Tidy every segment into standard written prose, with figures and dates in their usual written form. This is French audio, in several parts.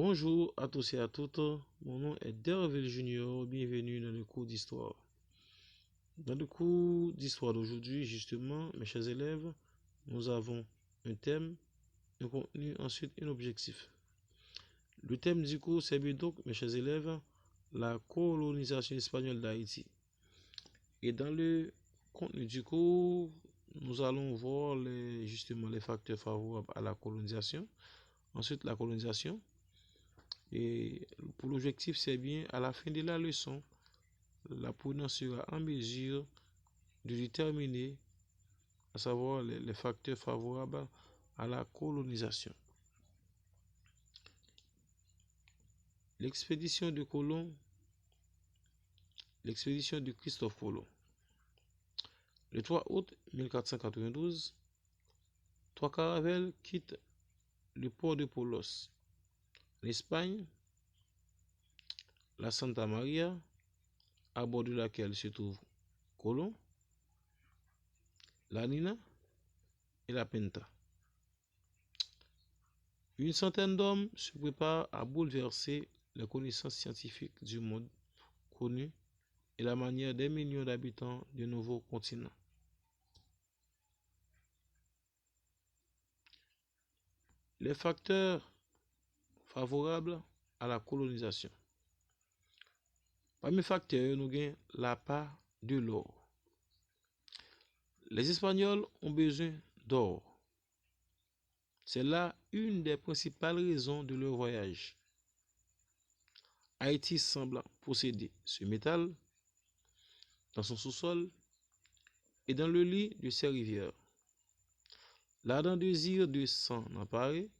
Bonjour à tous et à toutes, mon nom est Derville Junior, bienvenue dans le cours d'histoire. Dans le cours d'histoire d'aujourd'hui, justement, mes chers élèves, nous avons un thème, un contenu, ensuite un objectif. Le thème du cours, c'est bien donc, mes chers élèves, la colonisation espagnole d'Haïti. Et dans le contenu du cours, nous allons voir justement les facteurs favorables à la colonisation. Ensuite, la colonisation. Et pour l'objectif, c'est bien à la fin de la leçon, l'apprenant sera en mesure de déterminer, à savoir les facteurs favorables à la colonisation. L'expédition de Colomb, l'expédition de Christophe Colomb. Le 3 août 1492, trois caravelles quittent le port de Polos, en Espagne, la Santa Maria, à bord de laquelle se trouve Colomb, la Nina et la Pinta. Une centaine d'hommes se préparent à bouleverser les connaissances scientifiques du monde connu et la manière des millions d'habitants du nouveau continent. Les facteurs favorables à la colonisation. Parmi les facteurs, nous avons la part de l'or. Les Espagnols ont besoin d'or. C'est là une des principales raisons de leur voyage. Haïti semble posséder ce métal dans son sous-sol et dans le lit de ses rivières. L'ardent désir de s'en emparer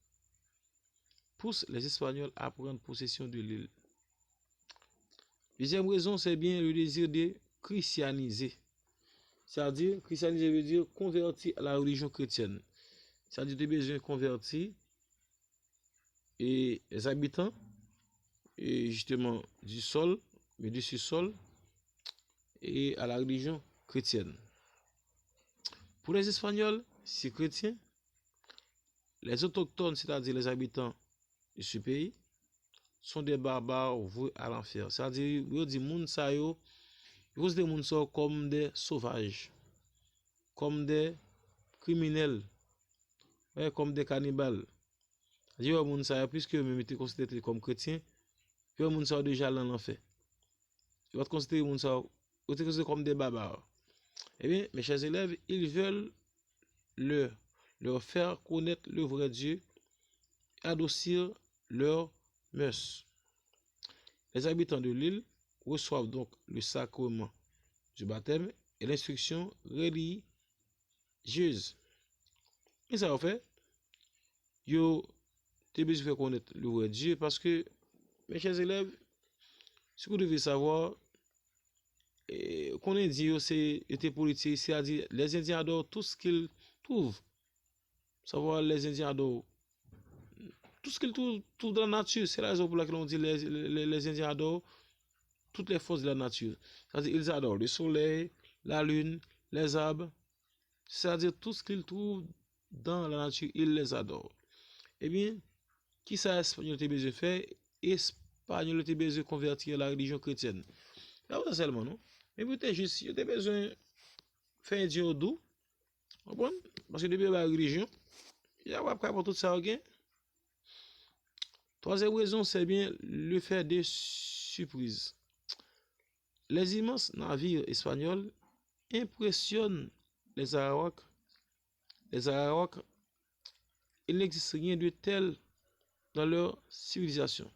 pousse les Espagnols à prendre possession de l'île. Deuxième raison, c'est bien le désir de christianiser. C'est-à-dire, christianiser veut dire convertir à la religion chrétienne. C'est-à-dire, tu as besoin de convertir et les habitants, et justement du sol, mais du sous-sol, et à la religion chrétienne. Pour les Espagnols, c'est chrétien. Les autochtones, c'est-à-dire les habitants de ce pays, sont des barbares voués à l'enfer. C'est-à-dire, ils disent moun sa yo, ils disent des moun sa comme des sauvages, comme des criminels, ouais, comme des cannibales. C'est-à-dire, moun sa yo, puisque même été considérés comme chrétiens, puis moun sa yo déjà dans l'enfer. Ils vont considérer moun sa yo comme des barbares. Eh bien, mes chers élèves, ils veulent leur faire connaître le vrai Dieu, adoucir leurs mœurs. Les habitants de l'île reçoivent donc le sacrement du baptême et l'instruction religieuse. Et ça en fait, yo te besoin de faire connaître le vrai Dieu parce que, mes chers élèves, ce que vous devez savoir, qu'on est dit, c'est politique, c'est-à-dire les Indiens adorent tout ce qu'ils trouvent. Savoir les Indiens adorent tout ce qu'ils trouvent dans la nature. C'est la raison pour laquelle on dit les Indiens adorent toutes les forces de la nature. C'est-à-dire ils adorent le soleil, la lune, les arbres. C'est-à-dire tout ce qu'ils trouvent dans la nature, ils les adorent. Eh bien, qui ça Espagnol te besoin de faire? Espagnol te besoin de convertir la religion chrétienne. Pas seulement, non? Mais peut-être juste, il a besoin de faire un Dieu doux. Bon? Parce que depuis la religion, il y a pas pour tout ça, ok? Troisième raison, c'est bien le fait de surprises. Les immenses navires espagnols impressionnent les Arawaks. Les Arawaks, il n'existe rien de tel dans leur civilisation.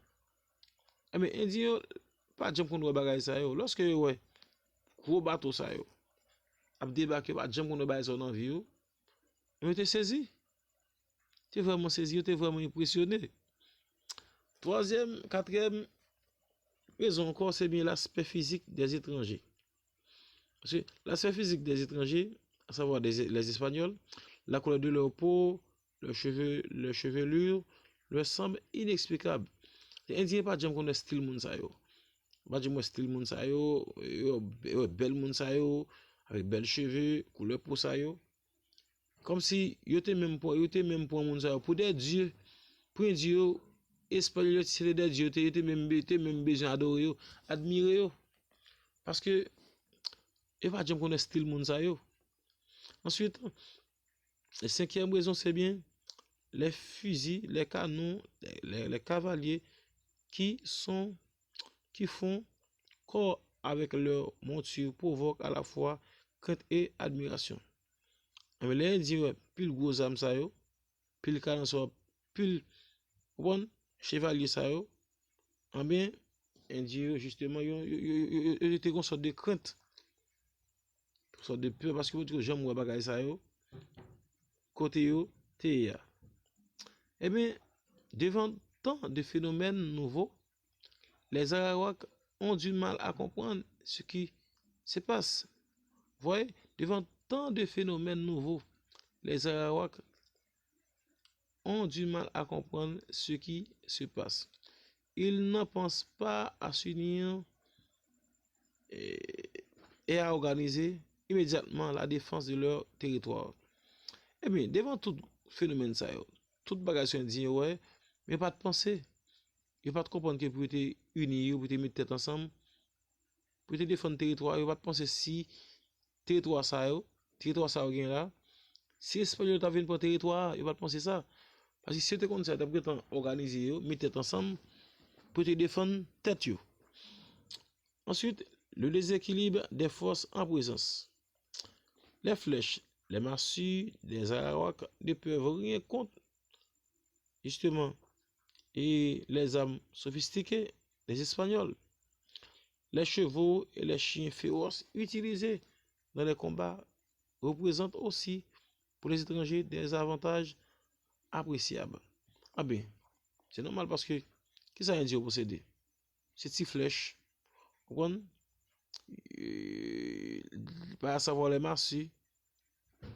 Mais Indien, pas de qu'on doit bagailler ça. Lorsque, ouais, gros bateau ça, a débarqué, pas de qu'on doit bagailler ça dans la vie, mais t'es saisi. T'es vraiment saisi, t'es vraiment impressionné. Troisième, quatrième raison encore, c'est bien l'aspect physique des étrangers. Parce que l'aspect physique des étrangers, à savoir les Espagnols, la couleur de leur peau, leurs cheveux, leur chevelure, leur semble inexplicable. Les Indiens pas de qu'on style moun sa yo. Pas de style moun sa yo, belle moun sa yo, avec belles cheveux, couleur peau sa yo. Comme si yo te même pour moun sa yo, pour des dieux, pour un dieu Espagnols, c'était des dieux, était même besoin d'adorer, admirer. Parce que, et pas jamais connaître style moun sa yo. Ensuite, la cinquième raison, c'est bien les fusils, les canons, les cavaliers qui font corps avec leur monture provoquent à la fois crainte et admiration. Mais les Indiens, pile gros âme ça yo, pile canon ça, pile bon chevalier ça yo, en bien, Indiens justement, ils étaient une sorte de crainte, une sorte de peur parce que vous dites que j'aime ou bagay ça yo, côté yo, te ya. Eh bien, devant tant de phénomènes nouveaux, les Arawaks ont du mal à comprendre ce qui se passe. Vous voyez, devant tant de phénomènes nouveaux, les Arawaks ont du mal à comprendre ce qui se passe. Ils ne pensent pas à s'unir et à organiser immédiatement la défense de leur territoire. Eh bien, devant tout phénomène, ça, toute bagage indien, ouais, mais pas de penser. Il pas de comprendre que pour être unis, pour être mettre tête ensemble, pour te défendre le territoire, il pas de penser si territoire ça gagne là, si Espagnol t'a venu pour territoire, il va penser ça. Parce que si tu comme ça, tu peux organiser, mettre tête ensemble pour te défendre tête. Ensuite, le déséquilibre des forces en présence. Les flèches, les massues, les Arawaks ne peuvent rien contre, justement, et les armes sophistiquées des Espagnols. Les chevaux et les chiens féroces utilisés dans les combats représentent aussi pour les étrangers des avantages appréciables. Ah bien, c'est normal parce que, qu'est-ce que ça veut dire posséder? C'est une flèche, vous comprenez? Pas savoir les masses.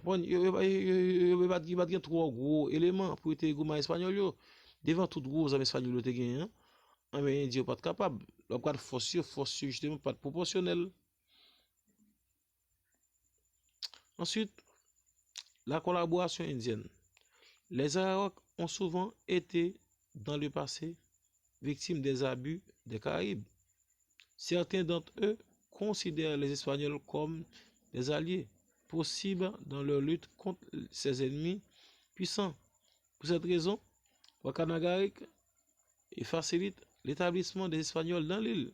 Bon, il n'y a pas trop gros éléments pour être gourmand espagnol. Devant tout gros hommes espagnols, te gagné, mais il dit pas capable. Le cas de force justement pas proportionnel. Ensuite, la collaboration indienne. Les Arawaks ont souvent été, dans le passé, victimes des abus des Caraïbes. Certains d'entre eux considèrent les Espagnols comme des alliés possibles dans leur lutte contre ces ennemis puissants. Pour cette raison, Wakanagarik facilite l'établissement des Espagnols dans l'île.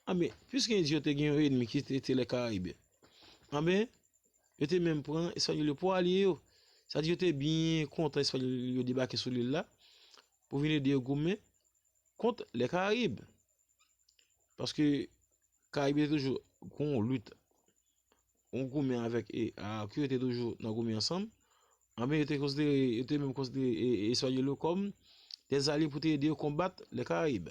Ah mais, puisqu'il y a un ennemi qui était les Caraïbes, ah mais, ils étaient même prendre Espagnols pour allier. C'est-à-dire qu'ils étaient bien contents Espagnols de débarquer sur l'île là pour venir dire gourmet contre les Caraïbes. Parce que Caraïbes est toujours qu'on lutte, on gourmet avec et qui était toujours dans gourmet ensemble. Mais ils étaient même considérés Espagnols comme des alliés pour aider à combattre les Caraïbes.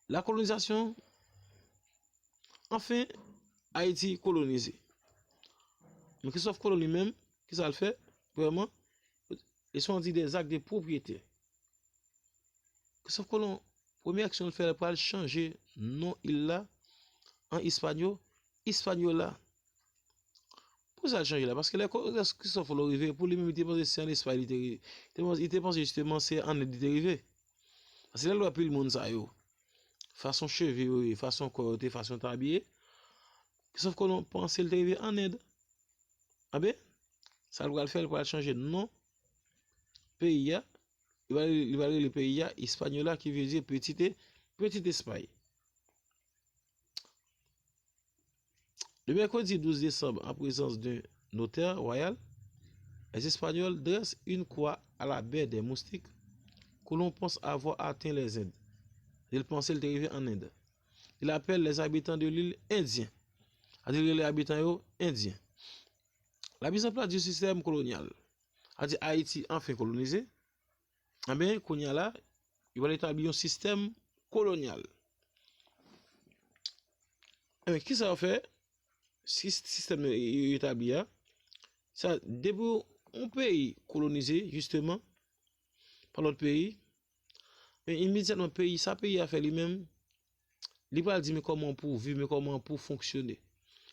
La colonisation, enfin, Haïti colonisé. Mais Christophe Colomb lui-même, qui ça le fait, vraiment, ils sont dit des actes de propriété. Christophe Colomb, première action de faire, pour changer non il là en espagnol, Hispaniola. Pour ça changer là, parce que les Christophe Colomb arrivé, pour lui-même, il était pensé c'est en Espagne, il était pensé justement c'est en Inde dérivé. Parce que là, il a pris le monde ça yo. Façon cheveux, façon corps, façon habillé. Sauf que l'on pense qu'il est en aide. Ah ben, ça va le faire pour changer de nom. Pays, il va aller le pays espagnol qui veut dire petite Espagne. Le mercredi 12 décembre, en présence d'un notaire royal, les Espagnols dressent une croix à la baie des Moustiques que l'on pense avoir atteint les Indes. Ils pensaient qu'il arrivé en Inde. Il appelle les habitants de l'île indiens. C'est-à-dire les habitants indiens. La mise en place du système colonial, c'est-à-dire Haïti enfin colonisé, eh bien, qu'on y a là, il va établir un système colonial. Eh bien, qui ça va faire? Si ce système est établi, ça, depuis un pays colonisé, justement, par l'autre pays, mais immédiatement, ça pays a fait lui-même, il va dire mais comment pour vivre, mais comment pour fonctionner.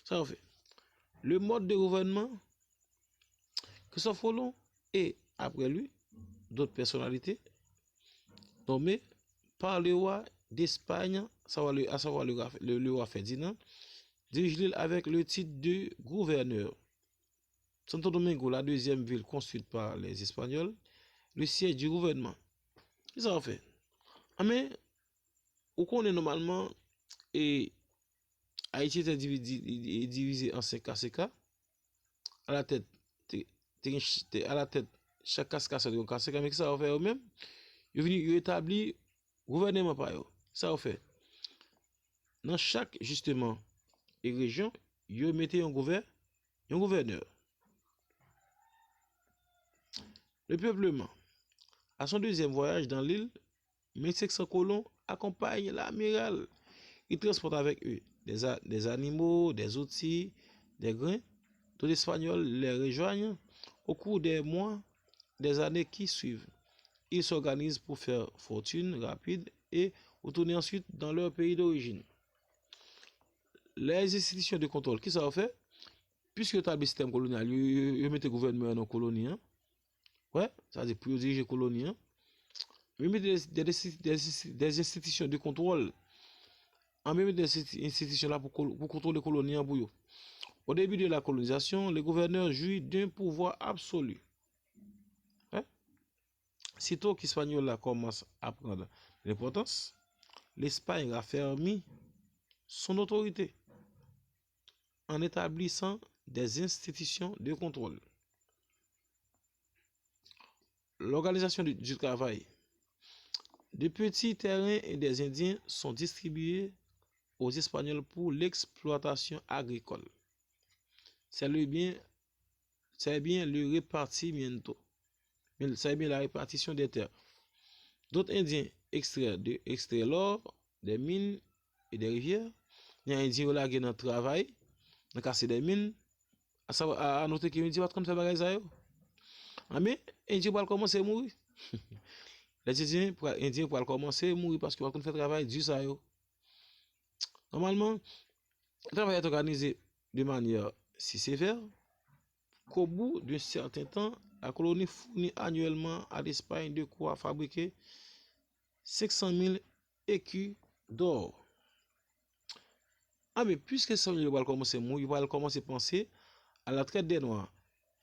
Ça va faire. Le mode de gouvernement, Christophe Colomb et après lui, d'autres personnalités, nommé par le roi d'Espagne, à savoir le roi Ferdinand, dirige l'île avec le titre de gouverneur. Santo Domingo, la deuxième ville construite par les Espagnols, le siège du gouvernement. Qu'est-ce que ça fait? Ah mais, où qu'on est normalement, et Haïti était divisé en 5 KCK, à la tête, à la tête, chaque KCK c'est un KCK, mais ça va faire eux-mêmes, ils venu établir gouvernement par eux. Ça va faire. Dans chaque, justement, région, ils mettaient un gouverneur. Le peuplement, à son deuxième voyage dans l'île, 1500 colons accompagnent l'amiral. Ils transportent avec eux des animaux, des outils, des grains. Tous les Espagnols les rejoignent au cours des mois, des années qui suivent. Ils s'organisent pour faire fortune rapide et retourner ensuite dans leur pays d'origine. Les institutions de contrôle, qui ça va faire? Puisque tu as le système colonial, ils mettent le gouvernement dans la colonie. Ouais, ça veut dire pour diriger la colonie. Ils mettent des institutions de contrôle. En même des institutions là pour contrôler la colonie. Au début de la colonisation, le gouverneur jouit d'un pouvoir absolu. Ouais? Sitôt qu'Espagnol commence à prendre l'importance, l'Espagne raffermit son autorité en établissant des institutions de contrôle. L'organisation du travail. De petits terrains et des Indiens sont distribués aux Espagnols pour l'exploitation agricole. C'est bien le répartimiento. C'est bien la répartition des terres. D'autres Indiens extraient l'or des mines et des rivières. Il y a un Indien qui dans le travail, dans casser des mines. À noter qu'il dit, comme faire bagage ça. Mais Indien va commencer à mourir. Les Indiens vont commencer à mourir parce qu'ils vont faire travail du ça. Normalement, le travail est organisé de manière si sévère qu'au bout d'un certain temps, la colonie fournit annuellement à l'Espagne de quoi fabriquer 500 000 écus d'or. Ah mais puisque ça va commencer à mourir, il va commencer à penser à la traite des Noirs.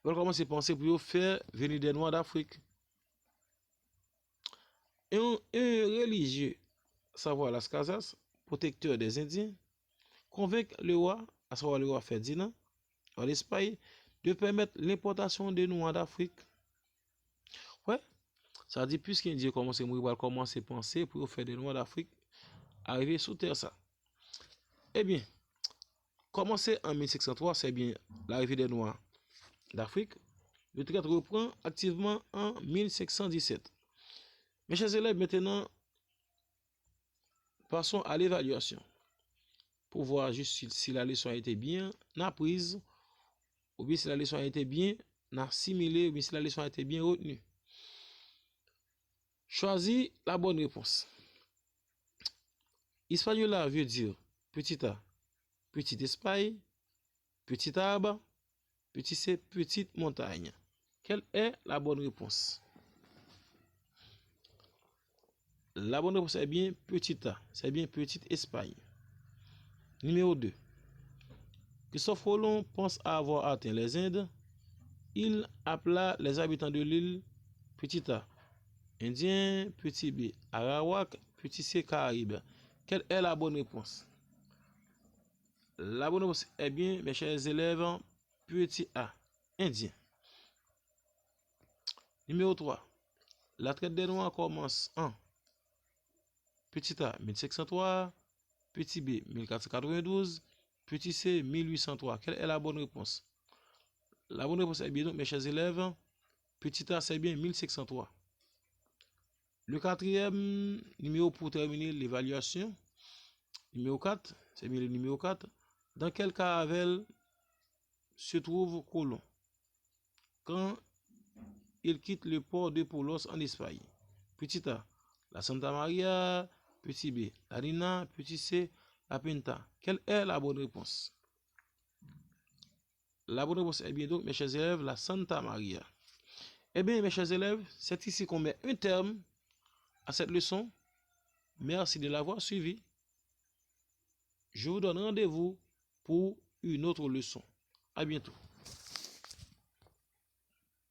Il va commencer à penser pour faire venir des Noirs d'Afrique. Un religieux, savoir Las Casas, protecteur des Indiens, convainc le roi, à savoir le roi Ferdinand, en Espagne, de permettre l'importation de Noirs d'Afrique. Ouais, ça dit, puisqu'il dit commencer à mourir, il va commencer à penser pour faire des Noirs d'Afrique arriver sous terre ça. Eh bien, commencé en 1503, c'est bien l'arrivée des Noirs d'Afrique. Le traité reprend activement en 1517. Mes chers élèves, maintenant, passons à l'évaluation pour voir juste si la leçon a été bien apprise ou bien si la leçon a été bien assimilée ou bien si la leçon a été bien retenue. Choisis la bonne réponse. Hispaniola veut dire petit a, petite Espagne, petit arbre, petit c, petite montagne. Quelle est la bonne réponse? La bonne réponse est bien petit a, c'est bien petite Espagne. Numéro 2. Christophe Colomb pense avoir atteint les Indes. Il appela les habitants de l'île petit a, Indien, petit b, Arawak, petit c, Caraïbes. Quelle est la bonne réponse? La bonne réponse est bien, mes chers élèves, petit a, Indien. Numéro 3. La traite des Noirs commence en petit a, 1503, petit b, 1492, petit c, 1803. Quelle est la bonne réponse? La bonne réponse est bien, donc, mes chers élèves, petit a, c'est bien 1503. Le quatrième numéro pour terminer l'évaluation, numéro 4, c'est bien le numéro 4. Dans quelle caravelle se trouve Colomb quand il quitte le port de Polos en Espagne? Petit a, la Santa Maria, petit b, la Nina, petit c, la Pinta. Quelle est la bonne réponse? La bonne réponse est bien donc, mes chers élèves, la Santa Maria. Eh bien, mes chers élèves, c'est ici qu'on met un terme à cette leçon. Merci de l'avoir suivi. Je vous donne rendez-vous pour une autre leçon. À bientôt.